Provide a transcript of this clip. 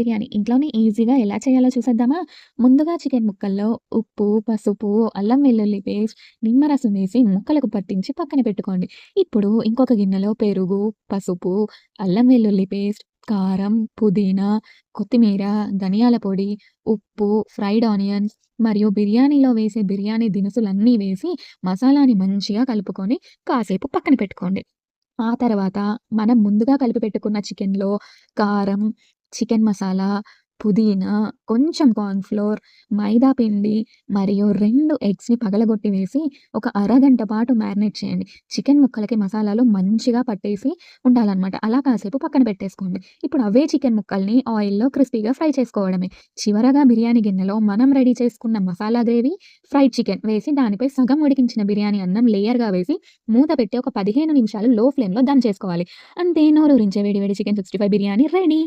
బిర్యానీ ఇంట్లోనే ఈజీగా ఎలా చేయాలో చూసేద్దామా? ముందుగా చికెన్ ముక్కల్లో ఉప్పు, పసుపు, అల్లం వెల్లుల్లి పేస్ట్, నిమ్మరసం వేసి ముక్కలకు పట్టించి పక్కన పెట్టుకోండి. ఇప్పుడు ఇంకొక గిన్నెలో పెరుగు, పసుపు, అల్లం వెల్లుల్లి పేస్ట్, కారం, పుదీనా, కొత్తిమీర, ధనియాల పొడి, ఉప్పు, ఫ్రైడ్ ఆనియన్స్ మరియు బిర్యానీలో వేసే బిర్యానీ దినుసులన్నీ వేసి మసాలాని మంచిగా కలుపుకొని కాసేపు పక్కన పెట్టుకోండి. ఆ తర్వాత మనం ముందుగా కలిపి పెట్టుకున్న చికెన్‌లో కారం, చికెన్ మసాలా, పుదీనా, కొంచెం కార్న్‌ఫ్లోర్, మైదా పిండి మరియు 2 ఎగ్స్‌ని పగలగొట్టి వేసి ఒక అరగంట పాటు మ్యారినేట్ చేయండి. చికెన్ ముక్కలకి మసాలాలు మంచిగా పట్టేసి ఉండాలనమాట. అలా కాసేపు పక్కన పెట్టేసుకోండి. ఇప్పుడు అవే చికెన్ ముక్కల్ని ఆయిల్‌లో క్రిస్పీగా ఫ్రై చేసుకోవడమే. చివరగా బిర్యానీ గిన్నెలో మనం రెడీ చేసుకున్న మసాలా గ్రేవీ, ఫ్రైడ్ చికెన్ వేసి దానిపై సగం ఉడికించిన బిర్యానీ అన్నం లేయర్‌గా వేసి మూత పెట్టి ఒక 15 నిమిషాలు లో ఫ్లేమ్‌లో దమ్ చేసుకోవాలి. అంతే, నోరూరించే వేడి వేడి చికెన్ 65 బిర్యానీ రెడీ.